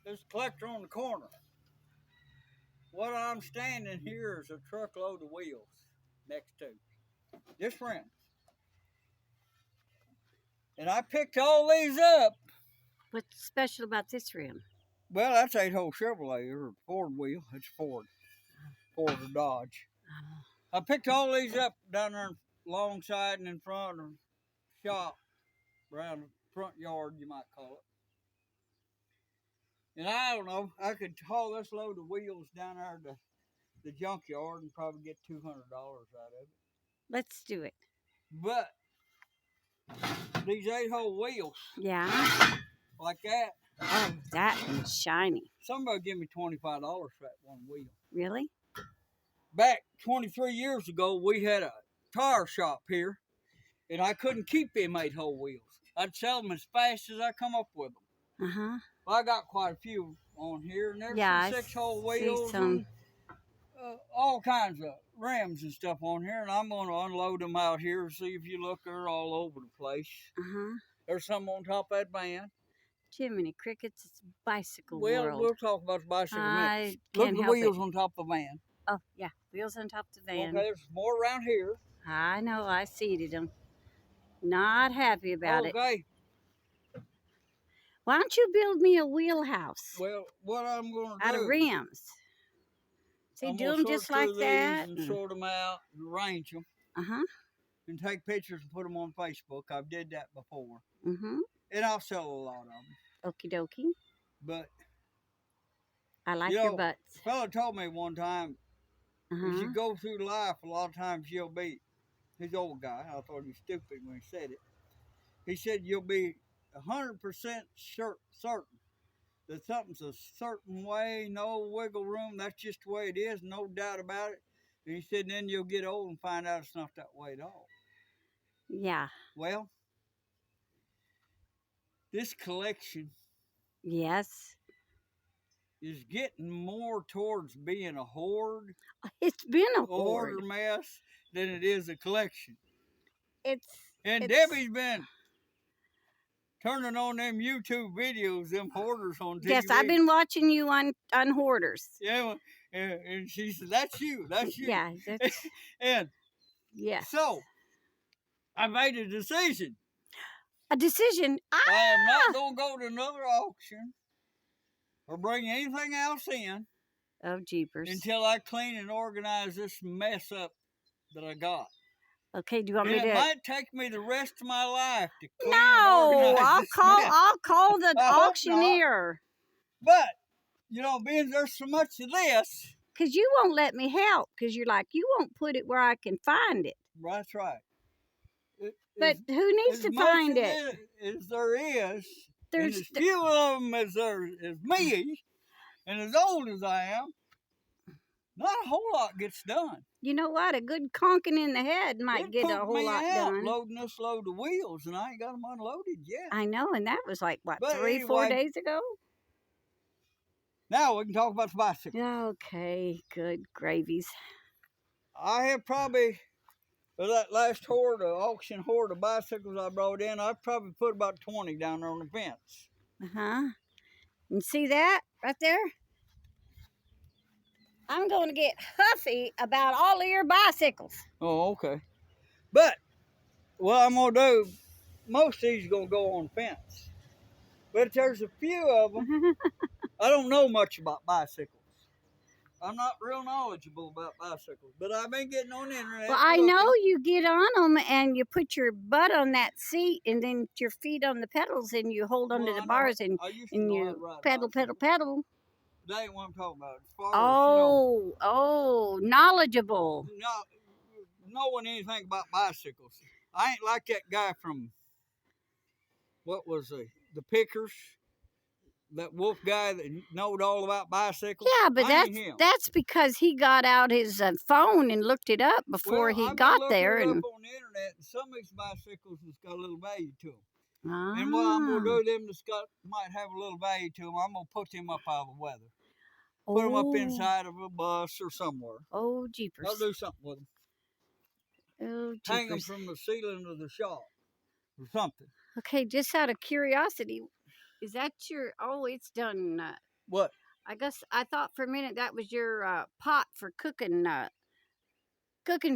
There's a collector on the corner. What I'm standing here is a truckload of wheels next to. Just rims. And I picked all these up. What's special about this rim? Well, that's 8-hole Chevrolet or Ford wheel. It's Ford. Ford or Dodge. I picked all these up down there alongside and in front of the shop, around the front yard, you might call it. And I don't know, I could haul this load of wheels down there to the junkyard and probably get $200 out of it. Let's do it. But these 8-hole wheels, Yeah. like that. Oh, that one's shiny. Somebody give me $25 for that one wheel. Really? Back 23 years ago, we had a tire shop here, and I couldn't keep them 8-hole wheels. I'd sell them as fast as I come up with them. Uh-huh. Well, I got quite a few on here, and there's some 6-hole wheels and all kinds of rims and stuff on here, and I'm going to unload them out here and see if you look, they're all over the place. Uh-huh. There's some on top of that van. Jiminy Crickets, it's bicycle well, world. We'll talk about the bicycle next. Look at the wheels on top of the van. Oh, yeah, wheels on top of the van. Okay, there's more around here. I know, I seeded them. Not happy about it. Okay. Why don't you build me a wheelhouse? Well, what I'm going to do... out of rims. See, do them just like that. And sort them out and arrange them. Uh-huh. And take pictures and put them on Facebook. I've did that before. Mm-hmm. And I'll sell a lot of them. Okie dokie. But... I like your butts. A fella told me one time, as you go through life, a lot of times you'll be... He's an old guy. I thought he was stupid when he said it. He said you'll be 100% certain that something's a certain way, no wiggle room. That's just the way it is, no doubt about it. And he said then you'll get old and find out it's not that way at all. Yeah. Well, this collection... Yes. ...is getting more towards being a hoard. It's been a hoard. Or mess than it is a collection. It's... Debbie's been turning on them YouTube videos, them hoarders on TV. Yes, I've been watching you on Hoarders. Yeah, and she said, that's you. Yeah. That's... and yes. So, I made a decision. A decision? I am not going to go to another auction or bring anything else in. Oh, jeepers. Until I clean and organize this mess up that I got. Okay, do you want me to... It might take me the rest of my life to clean and organize I'll call the auctioneer. But, you know, being there's so much of this... Because you won't let me help. Because you're like, you won't put it where I can find it. That's right. But who needs to find it? As there is, there's as few of them as there is me, and as old as I am, not a whole lot gets done. You know what? A good conking in the head might get a whole lot done. Loading this load of wheels, and I ain't got them unloaded yet. I know, and that was like, what, 3-4 days ago? Now we can talk about the bicycle. Okay, good gravies. I have probably, for that last auction hoard of bicycles I brought in, I've probably put about 20 down there on the fence. Uh-huh. And see that right there? I'm going to get huffy about all of your bicycles. Oh, okay. But what I'm going to do, most of these are going to go on the fence. But there's a few of them. I don't know much about bicycles. I'm not real knowledgeable about bicycles, but I've been getting on the internet. Well, I know you get on them and you put your butt on that seat and then your feet on the pedals and you hold onto the bars and you pedal. That ain't what I'm talking about. As far as, knowledgeable. Knowing anything about bicycles. I ain't like that guy from, what was the Pickers? That wolf guy that knowed all about bicycles. Yeah, but that's because he got out his phone and looked it up before he got there. I've been looking it up on the internet, and some of these bicycles has got a little value to them. And what I'm going to do, them that's might have a little value to them, I'm going to put them up out of the weather. Put them up inside of a bus or somewhere. Oh, jeepers. I'll do something with them. Oh, jeepers. Hang them from the ceiling of the shop or something. Okay, just out of curiosity, is that it's done What? I guess I thought for a minute that was your pot for cooking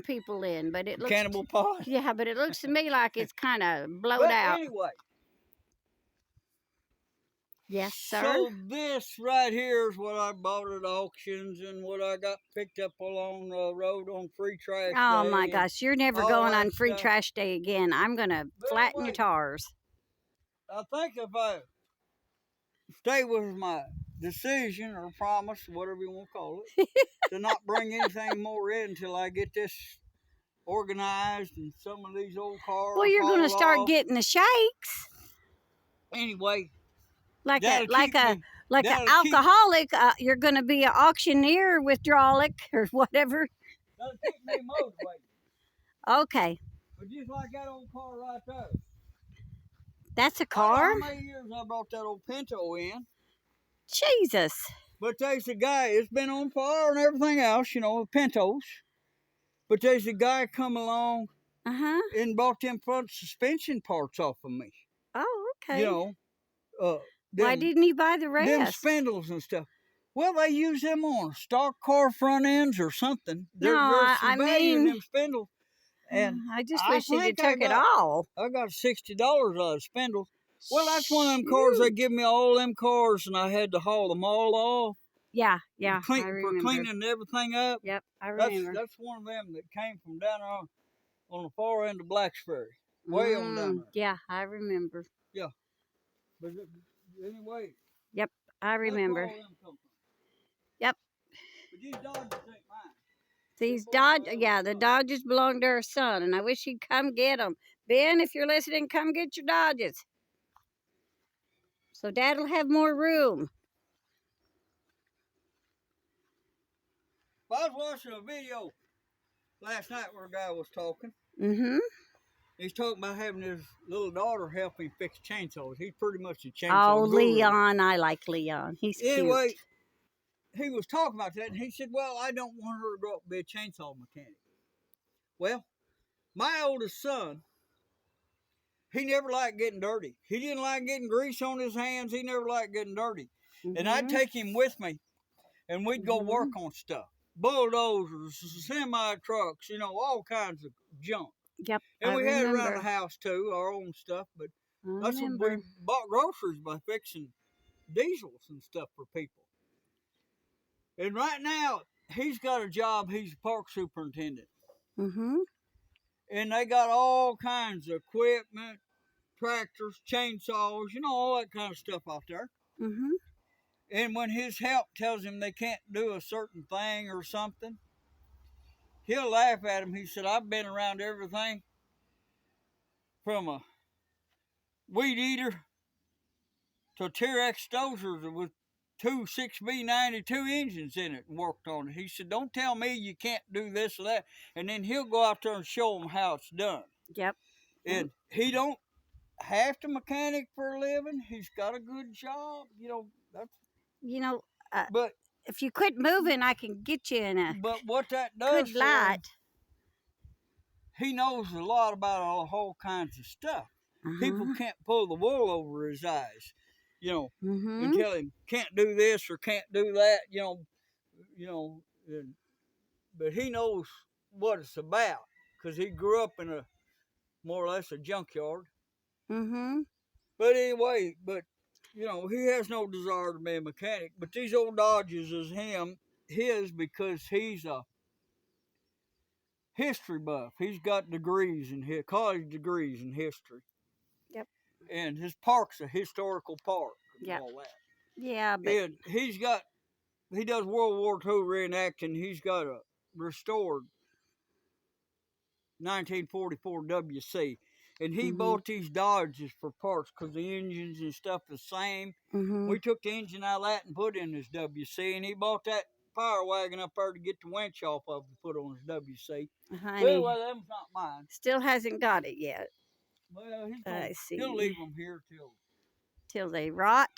people in, but it looks Cannibal pot. Yeah, but it looks to me like it's kind of blowed but out. Anyway. Yes, sir. So this right here is what I bought at auctions and what I got picked up along the road on Free Trash Day. Oh my gosh, you're never going on Free Trash Day again. I'm gonna flatten your tires. I think if I stay with my decision or promise, whatever you want to call it, to not bring anything more in until I get this organized and some of these old cars. Well, you're gonna start getting the shakes. Anyway. Like an alcoholic, you're going to be an auctioneer withdrawalic or whatever. That'll keep me motivated. Okay. But just like that old car right there. That's a car? I don't know how many years I brought that old Pinto in. Jesus. But there's a guy, it's been on fire and everything else, you know, Pintos. But there's a guy come along and bought them front suspension parts off of me. Oh, okay. You know, why didn't he buy the rest? Them spindles and stuff. Well, they use them on stock car front ends or something. I mean, them spindles. And I just wish he'd took it all. I got $60 out of spindles. Well, that's one of them cars they give me all them cars, and I had to haul them all off. Yeah, I remember. For cleaning everything up. Yep, I remember. That's one of them that came from down there on the far end of Blacksburg. Way on down there. Yeah, I remember. Yeah. But anyway. Yep, I remember. Yep. But these Dodgers ain't mine. These the Dodgers belong to our son, and I wish he'd come get them. Ben, if you're listening, come get your Dodgers. So Dad'll have more room. I was watching a video last night where a guy was talking. Mm-hmm. He's talking about having his little daughter help him fix chainsaws. He's pretty much a chainsaw guru. Leon. I like Leon. He's anyway, cute. He was talking about that, and he said, well, I don't want her to grow up to be a chainsaw mechanic. Well, my oldest son, he never liked getting dirty. He didn't like getting grease on his hands. He never liked getting dirty. And I'd take him with me, and we'd go work on stuff. Bulldozers, semi-trucks, you know, all kinds of junk. Yep, and we had it around the house, too, our own stuff. But that's when we bought groceries by fixing diesels and stuff for people. And right now, he's got a job. He's a park superintendent. Mm-hmm. And they got all kinds of equipment, tractors, chainsaws, you know, all that kind of stuff out there. Mm-hmm. And when his help tells him they can't do a certain thing or something, he'll laugh at him. He said, I've been around everything from a weed eater to a T-Rex dozer with 2 6B92 engines in it and worked on it. He said, don't tell me you can't do this or that. And then he'll go out there and show them how it's done. Yep. And he don't have to mechanic for a living. He's got a good job. You know, that's... You know, but if you quit moving, I can get you in a but what that does good light. He knows a lot about all whole kinds of stuff. People can't pull the wool over his eyes. You know, and tell him can't do this or can't do that. You know, but he knows what it's about because he grew up in a more or less a junkyard. But anyway, you know, he has no desire to be a mechanic. But these old Dodges is his because he's a history buff. He's got degrees in college degrees in history. Yep. And his park's a historical park. Yep. All that. Yeah, but... And he does World War II reenacting. He's got a restored 1944 WC. And he bought these Dodges for parts because the engines and stuff the same. We took the engine out of that and put in his WC. And he bought that fire wagon up there to get the winch off of to put on his WC. Honey, well, them's not mine. Still hasn't got it yet. Well, he'll leave them here till they rot.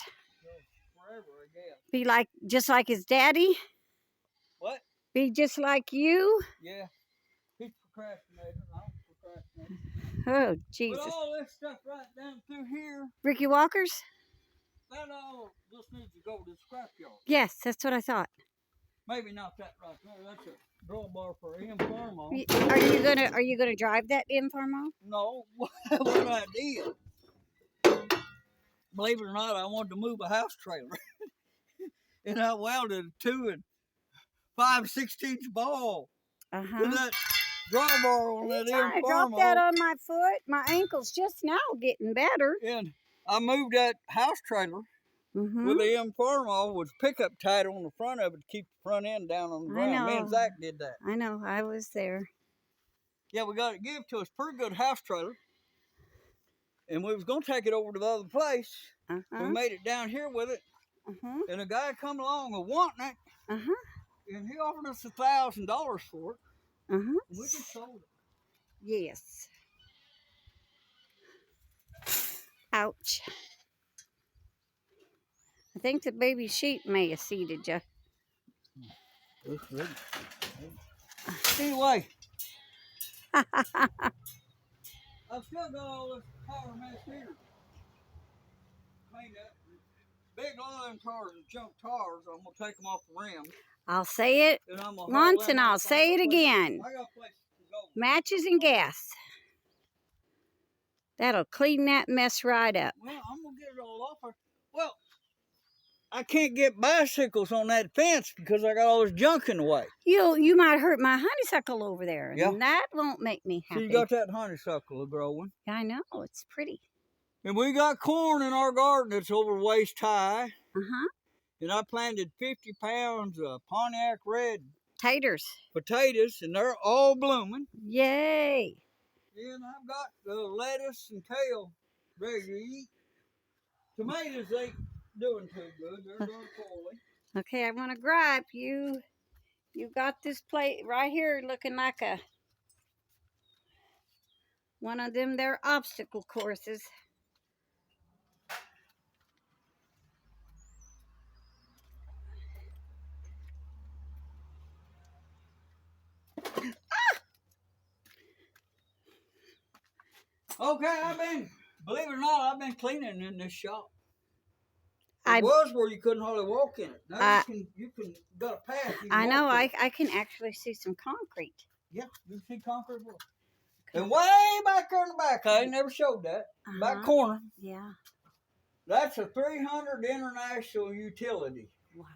Forever, I guess. Be just like his daddy. What? Be just like you. Yeah. He's procrastinating. I don't procrastinate. Oh, Jesus. But all this stuff right down through here. Ricky Walker's? That all This needs to go to the scrapyard. Yes, that's what I thought. Maybe not that right there. That's a drawbar for Inferno. Are you gonna drive that Inferno? No. What I did, believe it or not, I wanted to move a house trailer. And I welded a 2 5/16 ball with that drawbar on that Inferno. Drop that on my foot. My ankle's just now getting better. And I moved that house trailer with the Inferno with pickup tied on the front of it to keep the front end down on the ground. Me and Zach did that. I know. I was there. Yeah, we got it give to us pretty good house trailer. And we was going to take it over to the other place. We made it down here with it. And a guy come along and wanting it. And he offered us $1,000 for it. We just sold it. Yes. Ouch. I think the baby sheep may have seeded you. Anyway. I've still got all this power mess here. Cleaned up. Big line tires and junk tires. I'm going to take them off the rim. I'll say it once and I'll say it again. I got places to go. Matches and gas. That'll clean that mess right up. Well, I'm going to get it all off her. Well, I can't get bicycles on that fence because I got all this junk in the way. You might hurt my honeysuckle over there. And that won't make me happy. So you got that honeysuckle growing. I know. It's pretty. And we got corn in our garden that's over waist high. And I planted 50 pounds of Pontiac red potatoes, and they're all blooming. Yay! And I've got the lettuce and kale ready to eat. Tomatoes ain't doing too good. They're doing poorly. Okay, I want to gripe you. You got this plate right here looking like one of them there obstacle courses. Okay, believe it or not, I've been cleaning in this shop. It was where you couldn't hardly walk in it. Now you can got a path. I know, I can actually see some concrete. Yeah, you can see concrete work. Okay. And way back there in the back, I ain't never showed that. Back corner. Yeah. That's a 300 International utility. Wow.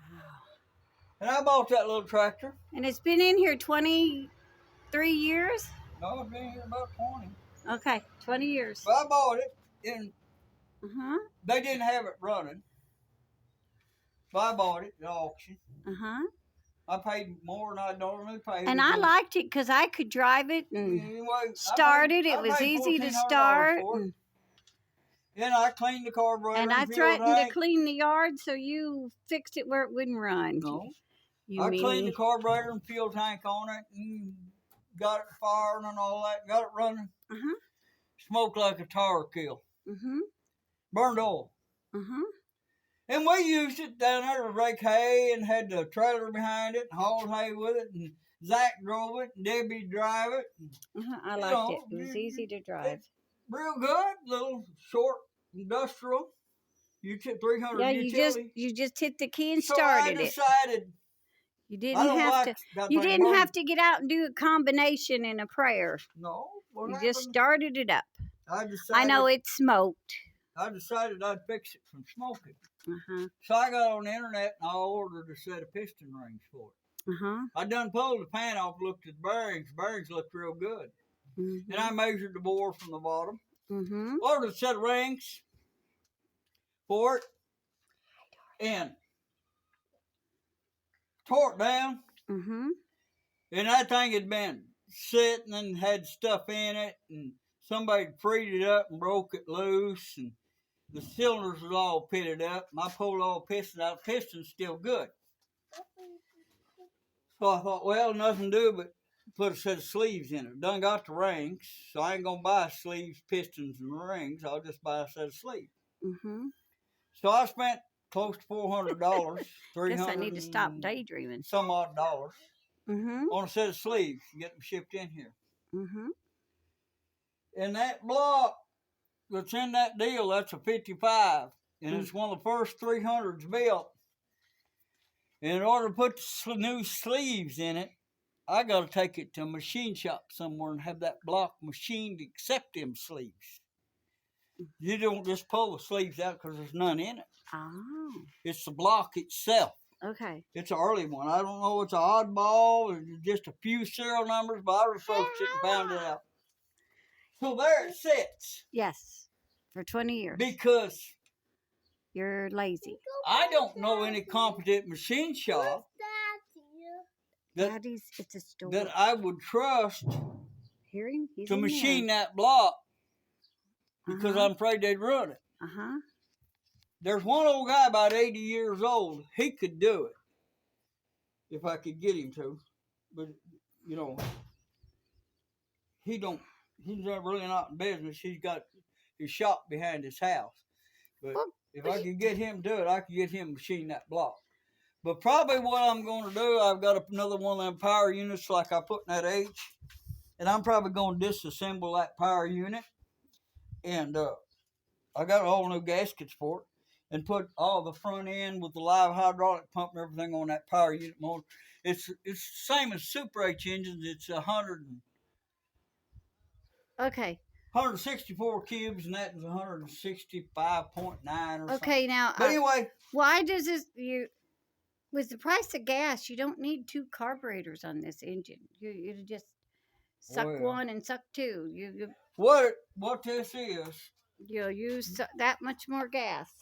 And I bought that little tractor. And it's been in here 23 years? No, it's been here about 20. Okay, 20 years. But I bought it, and they didn't have it running. So I bought it at auction. I paid more than I normally pay. And I liked it because I could drive it and start it. It was easy to start. And I cleaned the carburetor. And I threatened to clean the yard, so you fixed it where it wouldn't run. No. I cleaned the carburetor and fuel tank on it and got it firing and all that. Got it running. Smoked like a tar kill. Burned oil. And we used it down there to rake hay and had the trailer behind it and hauled hay with it. And Zach drove it and Debbie drive it. I liked it. It was easy to drive. Real good. Little short industrial. 300 utility. You just hit the key and started it. So I decided. You didn't have to get out and do a combination and a prayer. No. You just started it up. I know it smoked. I decided I'd fix it from smoking. So I got on the internet and I ordered a set of piston rings for it. I done pulled the pan off, looked at the bearings. Bearings looked real good. And I measured the bore from the bottom. Ordered a set of rings for it. And tore it down. And that thing had been sitting and had stuff in it. And somebody freed it up and broke it loose. And the cylinders was all pitted up. And I pulled all the pistons out. The piston's still good. So I thought, well, nothing to do but put a set of sleeves in it. Done got the rings. So I ain't going to buy sleeves, pistons, and rings. I'll just buy a set of sleeves. So I spent close to $400. Guess I need to stop daydreaming. Some odd dollars. On a set of sleeves to get them shipped in here. And that block that's in that deal, that's a 55. and it's one of the first 300s built. And in order to put the new sleeves in it, I got to take it to a machine shop somewhere and have that block machined to accept them sleeves. You don't just pull the sleeves out because there's none in it. Oh. It's the block itself. Okay. It's an early one. I don't know. It's an oddball. Or just a few serial numbers, but I researched it and found it out. So there it sits. Yes. For 20 years. Because you're lazy. I don't know any competent machine shop Daddy's, it's a store. that I would trust He's to machine that block because I'm afraid they'd ruin it. There's one old guy about 80 years old. He could do it if I could get him to. But, you know, he's really not in business. He's got his shop behind his house. But if I could get him to do it, I could get him to machine that block. But probably what I'm going to do, I've got another one of them power units like I put in that H. And I'm probably going to disassemble that power unit. And I got all new gaskets for it. And put all the front end with the live hydraulic pump and everything on that power unit motor. It's the same as Super H engines. It's 164 cubes, and that is 165.9 or something. Okay, now. But anyway. Why does this, with the price of gas, you don't need 2 carburetors on this engine. You just suck one and suck 2. What this is. You'll use that much more gas.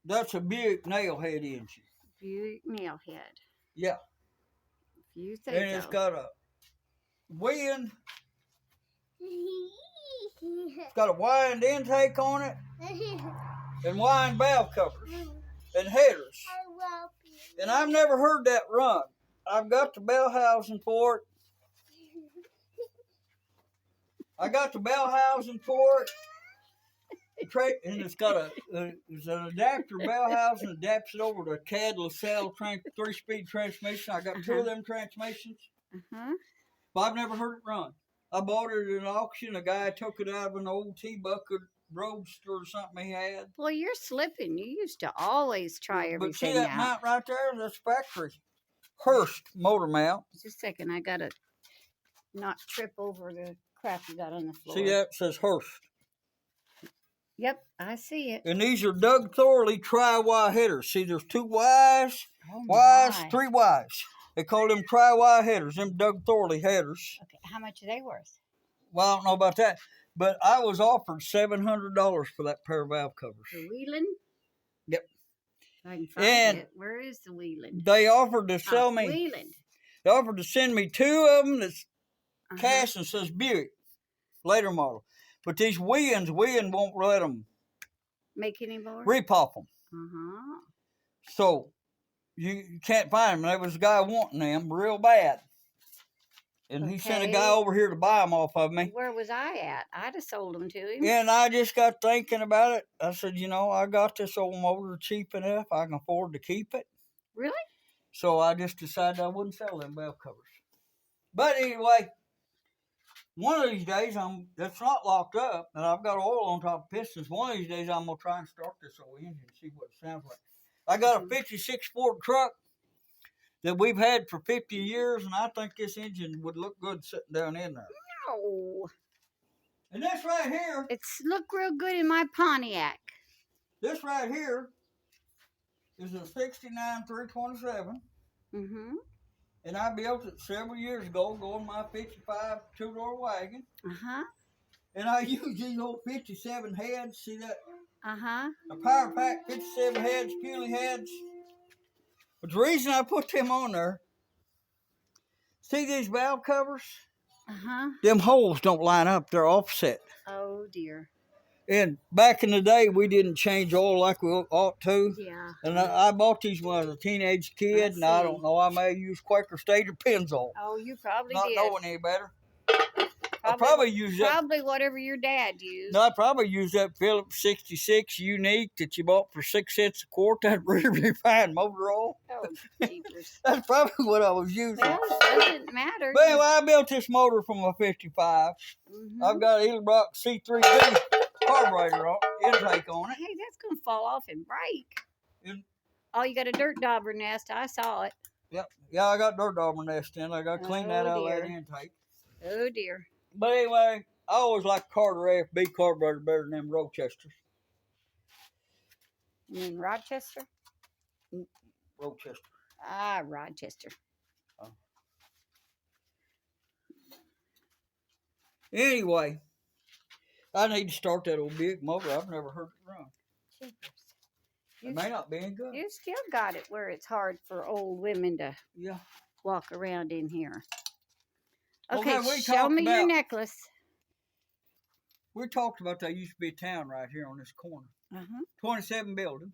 That's a Buick Nail Head engine. Buick Nail Head. Yeah. If you say so. And it's got a wind. It's got a wind intake on it. And wind valve covers. And headers. And I've never heard that run. I've got the bell housing for it. And it's got there's an adapter bell housing that adapts it over to a CAD LaSalle 3-speed transmission. I got 2 of them transmissions. But I've never heard it run. I bought it at an auction. A guy took it out of an old T-Bucket Roadster or something he had. Well, you're slipping. You used to always try everything. But see that mount right there? That's factory. Hurst motor mount. Just a second. I got to not trip over the crap you got on the floor. See that? It says Hurst. Yep, I see it. And these are Doug Thorley tri-Y headers. See, there's 2 Ys, 3 Ys. They call them tri-Y headers, them Doug Thorley headers. Okay, how much are they worth? Well, I don't know about that. But I was offered $700 for that pair of valve covers. The Wheeling? Yep. I can find it. Where is the Wheeling? They offered to sell me. Wheeling. They offered to send me 2 of them that's cast and says Buick, later model. But these Wheeling won't let them make any more. Repop them. So you can't find them. There was a guy wanting them real bad. And he sent a guy over here to buy them off of me. Where was I at? I'd have sold them to him. And I just got thinking about it. I said, you know, I got this old motor cheap enough. I can afford to keep it. Really? So I just decided I wouldn't sell them valve covers. But anyway, one of these days, that's not locked up, and I've got oil on top of pistons. One of these days, I'm going to try and start this old engine and see what it sounds like. I got a 56 Ford truck that we've had for 50 years, and I think this engine would look good sitting down in there. No. And this right here. It's look real good in my Pontiac. This right here is a 69 327. And I built it several years ago, going my 55 2-door wagon. And I used these old 57 heads. See that? A power pack 57 heads, pulley heads. But the reason I put them on there, see these valve covers? Them holes don't line up. They're offset. Oh, dear. And back in the day, we didn't change oil like we ought to. Yeah. And I bought these when I was a teenage kid, and I don't know, I may have used Quaker State or Pennzoil. Oh, you probably Not did. Not knowing any better. I probably used that. Probably whatever your dad used. No, I probably used that Phillips 66 Unique that you bought for 6 cents a quart. That really fine motor oil. Oh, jeepers. That's probably what I was using. Well, it doesn't matter. But anyway, I built this motor from a 55. I've got an Edelbrock C3B. carburetor intake on it. Hey, that's gonna fall off and break. And, oh, you got a dirt dauber nest. I saw it. Yep. Yeah, I got dirt dauber nest in. I got to clean that out of that intake. Oh dear. But anyway, I always like Carter FB carburetor better than them Rochesters. You mean Rochester? Rochester. Ah, Rochester. Oh. Anyway, I need to start that old Buick motor. I've never heard it run. It may not be any good. You still got it where it's hard for old women to walk around in here. Okay, well, show me your necklace. We talked about there used to be a town right here on this corner. 27 building.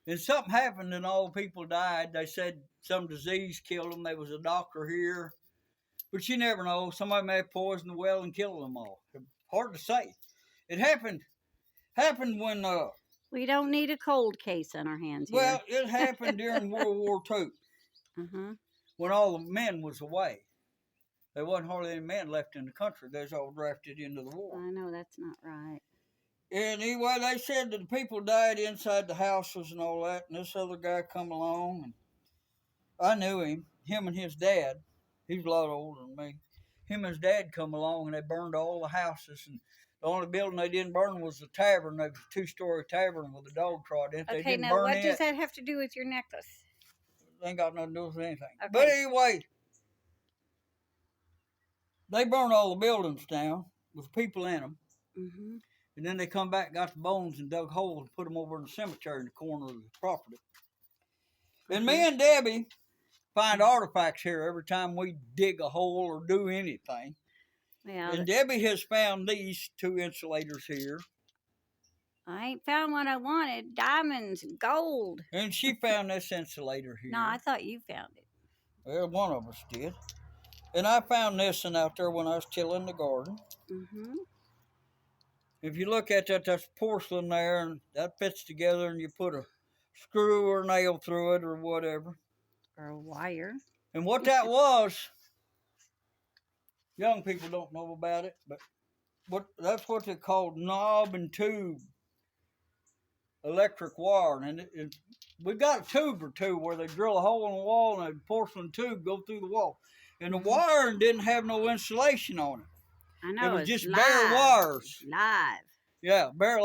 And something happened and all the people died. They said some disease killed them. There was a doctor here. But you never know. Somebody may have poisoned the well and killed them all. Hard to say. It happened when... we don't need a cold case on our hands here. Well, it happened during World War II. When all the men was away. There wasn't hardly any men left in the country. They was all drafted into the war. I know that's not right. And anyway, they said that the people died inside the houses and all that. And this other guy come along. And I knew him. Him and his dad. He's a lot older than me. Him and his dad come along and they burned all the houses. And the only building they didn't burn was the tavern. There was a 2-story tavern with a dog trot in it. Okay, now what does that have to do with your necklace? It ain't got nothing to do with anything. Okay. But anyway, they burned all the buildings down with people in them. And then they come back, got the bones and dug holes and put them over in the cemetery in the corner of the property. And me and Debbie find artifacts here every time we dig a hole or do anything. Yeah. And Debbie has found these 2 insulators here. I ain't found what I wanted. Diamonds, gold. And she found this insulator here. No, I thought you found it. Well, one of us did. And I found this one out there when I was tilling the garden. If you look at that, that's porcelain there, and that fits together, and you put a screw or nail through it or whatever. Or a wire. And what that was, young people don't know about it, but that's what they called knob and tube electric wire. And we got a tube or two where they drill a hole in the wall and a porcelain tube go through the wall. And the wiring didn't have no insulation on it. I know. It was just bare wires. Live. Yeah, bare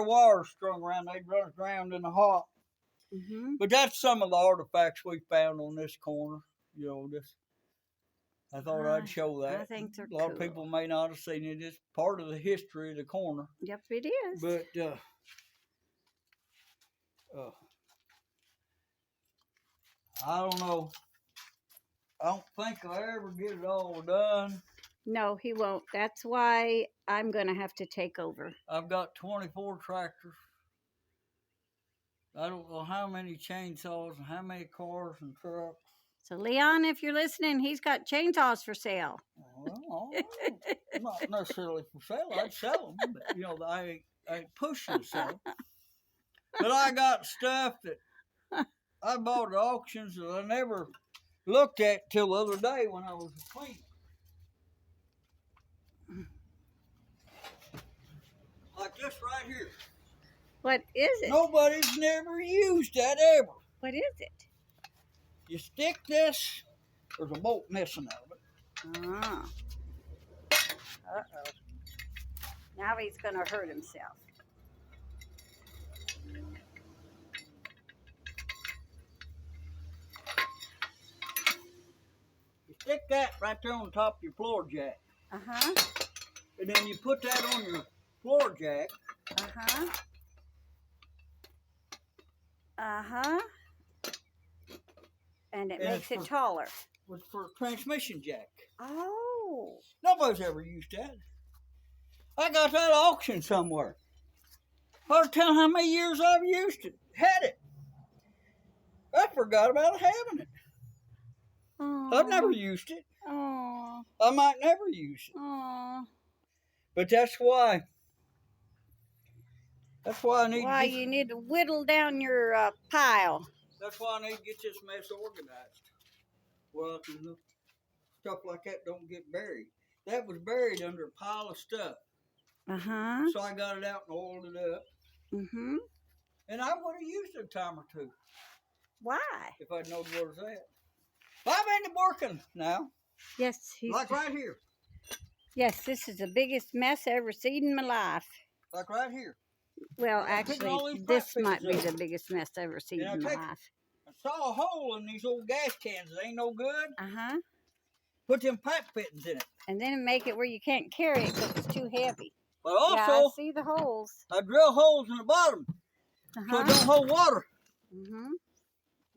wires strung around. They'd run it around in the hot. But that's some of the artifacts we found on this corner. You know, I thought I'd show that. I think they're a lot of people may not have seen it. It's part of the history of the corner. Yep, it is. But I don't know. I don't think I'll ever get it all done. No, he won't. That's why I'm going to have to take over. I've got 24 tractors. I don't know how many chainsaws and how many cars and trucks. So, Leon, if you're listening, he's got chainsaws for sale. Well, not necessarily for sale. I'd sell them, but, you know, I ain't pushing to sell them. But I got stuff that I bought at auctions that I never looked at till the other day when I was cleaning. Like this right here. What is it? Nobody's never used that ever. What is it? You stick this, there's a bolt missing out of it. Ah. Uh-oh. Now he's going to hurt himself. You stick that right there on top of your floor jack. Uh-huh. And then you put that on your floor jack. Uh-huh. Uh-huh. And it makes it taller. It's for a transmission jack. Oh. Nobody's ever used that. I got that at auction somewhere. Hard to tell how many years I've used it. Had it. I forgot about having it. Aww. I've never used it. Aww. I might never use it. Aww. But that's why. That's why I need. Why you need to whittle down your pile. That's why I need to get this mess organized. Well, stuff like that don't get buried. That was buried under a pile of stuff. So I got it out and oiled it up. And I would have used a time or two. Why? If I'd known where it's at. But I've been working now. Yes. Like right here. Yes, this is the biggest mess I ever seen in my life. Like right here. Well, actually, this might be the biggest mess I ever seen in my life. I saw a hole in these old gas cans that ain't no good. Put them pipe fittings in it. And then make it where you can't carry it because it's too heavy. But also, yeah, I see the holes. I drill holes in the bottom so it don't hold water.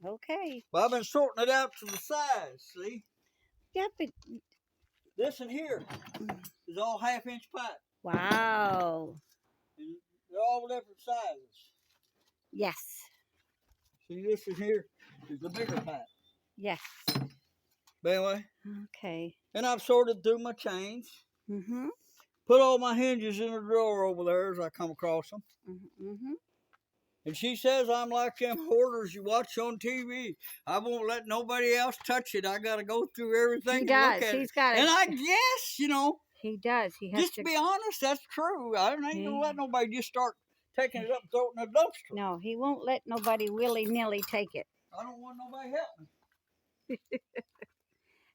Okay. But I've been sorting it out to the size, see? Yeah, but this in here is all 1/2-inch pipe. Wow. And they're all different sizes. Yes. See, this in here is the bigger pipe. Yes. But anyway. Okay. And I've sorted through my chains. Put all my hinges in a drawer over there as I come across them. And she says I'm like them hoarders you watch on TV. I won't let nobody else touch it. I got to go through everything he to does. look at He's it. got And I guess, he does. He has just to be honest, that's true. I ain't going to let nobody just start taking it up and throwing it in the dumpster. No, he won't let nobody willy-nilly take it. I don't want nobody helping.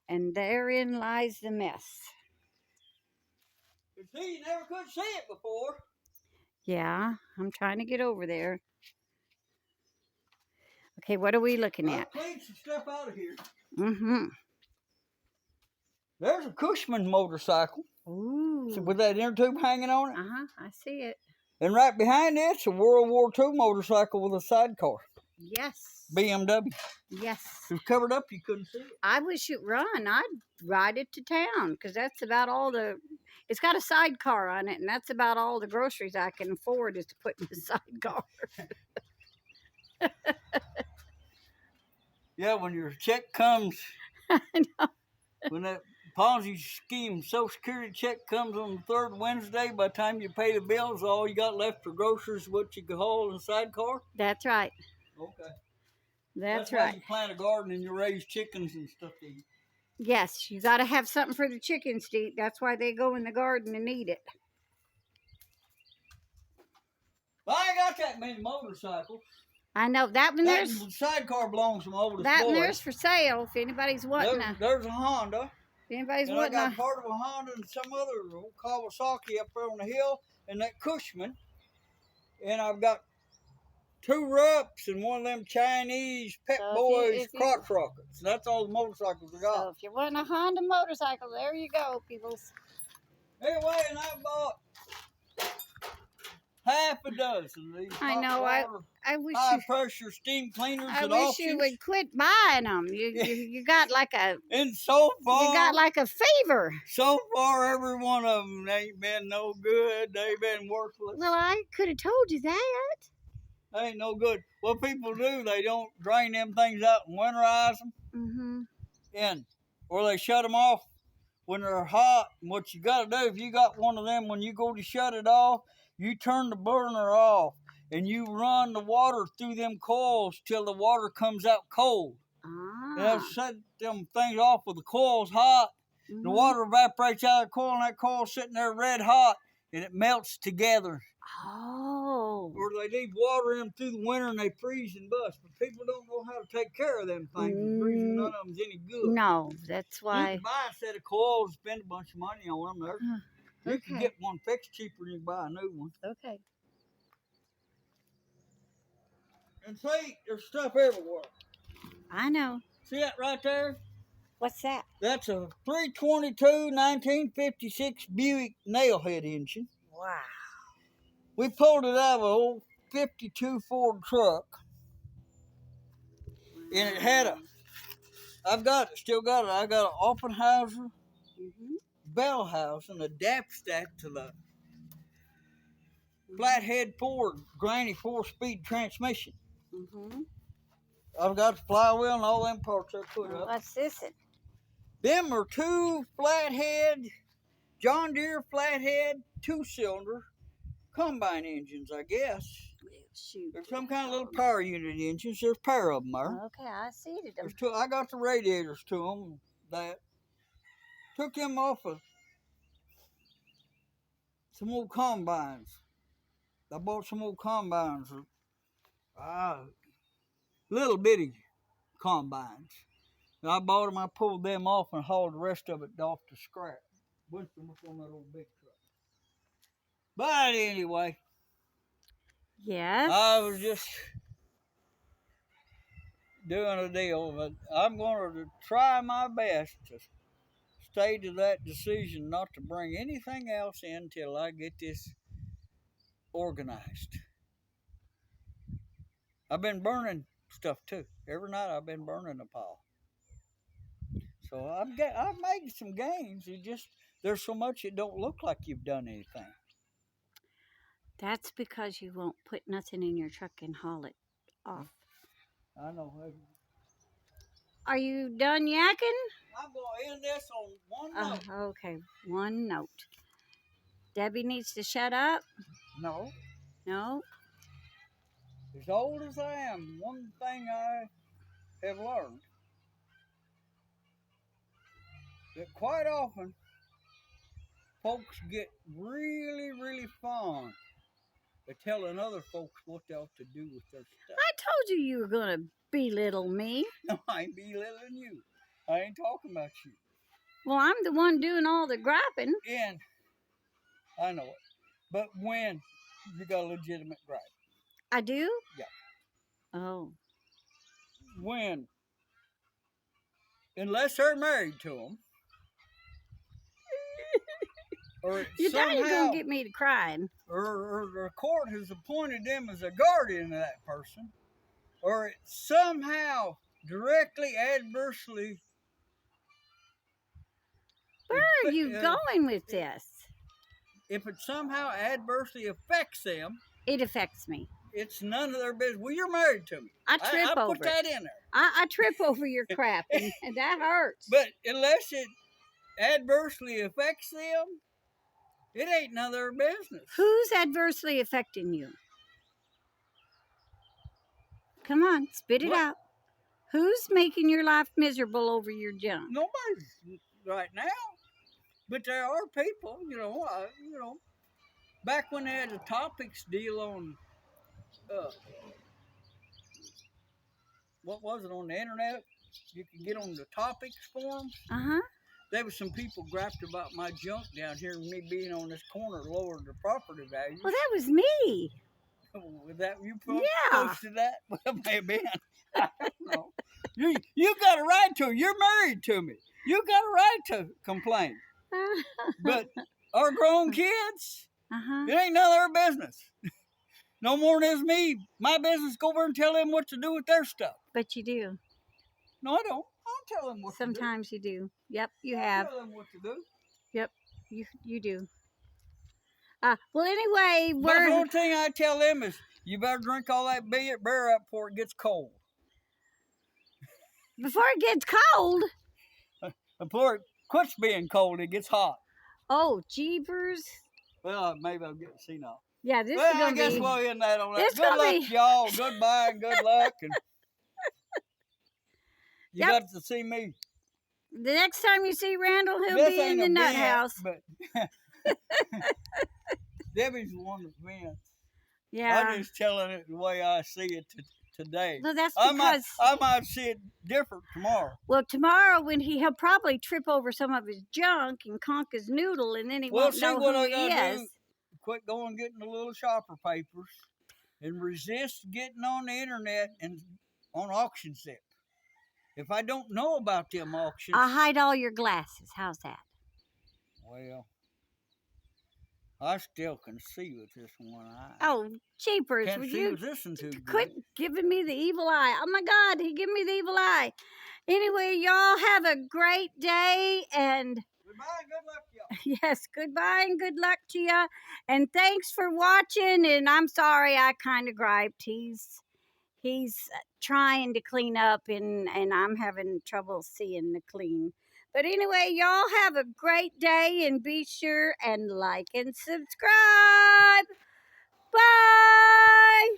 And therein lies the mess. You see, you never could see it before. Yeah, I'm trying to get over there. Okay, what are we looking at? I've cleaned some stuff out of here. There's a Cushman motorcycle. Ooh. With that inner tube hanging on it. I see it. And right behind it's a World War II motorcycle with a sidecar. Yes. BMW. Yes. It was covered up, you couldn't see it. I wish it run. I'd ride it to town because that's about all it's got a sidecar on it, and that's about all the groceries I can afford is to put in the sidecar. Yeah, when your check comes, I know. When that Ponzi scheme Social Security check comes on the third Wednesday, by the time you pay the bills, all you got left for groceries is what you can haul in the sidecar? That's right. Okay. That's right. right. You plant a garden and you raise chickens and stuff to eat. Yes, you got to have something for the chickens to eat. That's why they go in the garden and eat it. Well, I ain't got that many motorcycles. I know that one. That sidecar belongs to my oldest boy. That one there's for sale if anybody's wanting there's a Honda. If anybody's and wanting I got part of a Honda and some other old Kawasaki up there on the hill, and that Cushman. And I've got 2 Rups and one of them Chinese Pep Boys crotch rockets. That's all the motorcycles I got. So if you want a Honda motorcycle, there you go, peoples. Anyway, and I bought half a dozen of these. I know. I wish high pressure steam cleaners. I wish you would quit buying them. You got like a. And so far, you got like a fever. So far, every one of them ain't been no good. They've been worthless. Well, I could have told you that. They ain't no good. What people do, they don't drain them things out and winterize them. Or they shut them off when they're hot. And what you got to do, if you got one of them, when you go to shut it off, you turn the burner off and you run the water through them coils till the water comes out cold. And they'll set them things off with the coils hot. The water evaporates out of the coil, and that coil's sitting there red hot, and it melts together. Oh. Or they leave water in them through the winter and they freeze and bust. But people don't know how to take care of them things. None of them's any good. No, that's why. You can buy a set of coils, spend a bunch of money on them. You can get one fixed cheaper than you buy a new one. Okay. And see, there's stuff everywhere. I know. See that right there? What's that? That's a 322 1956 Buick Nail Head engine. Wow. We pulled it out of an old 52 Ford truck. And it had still got it. I got an Offenhauser bell house and a DAP stack to the flathead Ford granny 4-speed transmission. I've got the flywheel and all them parts I put up. What's this? Them are 2 flathead, John Deere flathead, 2-cylinder combine engines, I guess. Shoot. There's some kind of little power unit engines. There's a pair of them there. Okay, I see it. There's 2. I got the radiators to them. That took them off of some old combines. I bought some old combines, little bitty combines. And I bought them, I pulled them off and hauled the rest of it off to scrap. Went them up on that old big truck. But anyway, Yes. I was just doing a deal, but I'm going to try my best to stay to that decision not to bring anything else in until I get this organized. I've been burning stuff too. Every night I've been burning a pile. So I've made some gains. It just there's so much it don't look like you've done anything. That's because you won't put nothing in your truck and haul it off. I know. Are you done yakking? I'm going to end this on one note. Okay, one note. Debbie needs to shut up? No. No? As old as I am, one thing I have learned that quite often folks get really, really fond of telling other folks what they ought to do with their stuff. I told you you were going to belittle me. No, I ain't belittling you. I ain't talking about you. Well, I'm the one doing all the griping. And I know it. But when you got a legitimate gripe. I do? Yeah. Oh. When, unless they're married to them, or You're going to get me to crying. Or the court has appointed them as a guardian of that person, or it somehow directly adversely. Where are you going with this? If it somehow adversely affects them, it affects me. It's none of their business. Well, you're married to me. I trip over. I put that in there. I trip over your crap, and that hurts. But unless it adversely affects them, it ain't none of their business. Who's adversely affecting you? Come on, spit it out. Who's making your life miserable over your junk? Nobody's right now. But there are people, back when they had the topics deal on, what was it, on the internet? You could get on the topics forums. There was some people griped about my junk down here and me being on this corner lowered the property value. Well, that was me. Was that you posted that? Well, it may have been. I don't know. You got a right to it. You're married to me. You got a right to complain. But our grown kids, it ain't none of their business. No more than it's me. My business, go over and tell them what to do with their stuff. But you do. No, I don't. I'll tell them what to do. Sometimes you do. Yep, you have. I'll tell them what to do. Yep, you do. Well, anyway, but the only thing I tell them is, you better drink all that beer up before it gets cold. Before it gets cold? Before it quits being cold, it gets hot. Oh, jeepers. Well, maybe I'll get senile. Yeah, this is going to be... I guess we'll end that on that. Good luck, y'all. Goodbye and good luck. And you got to see me. The next time you see Randall, he'll be in the nut house. But Debbie's the one that vents. Yeah. I'm just telling it the way I see it today. No, that's because... I might see it different tomorrow. Well, tomorrow when he'll probably trip over some of his junk and conk his noodle, and then he won't know who he is. Quit going getting the little shopper papers and resist getting on the internet and on auction site. If I don't know about them auctions... I'll hide all your glasses. How's that? Well, I still can see with this one eye. Oh, jeepers. Can't see with this one too good. Quit giving me the evil eye. Oh, my God. He gave me the evil eye. Anyway, y'all have a great day. And goodbye and good luck to y'all. Yes, goodbye and good luck to you. And thanks for watching. And I'm sorry I kind of griped. He's trying to clean up, and I'm having trouble seeing the clean. But anyway, y'all have a great day, and be sure and like and subscribe. Bye!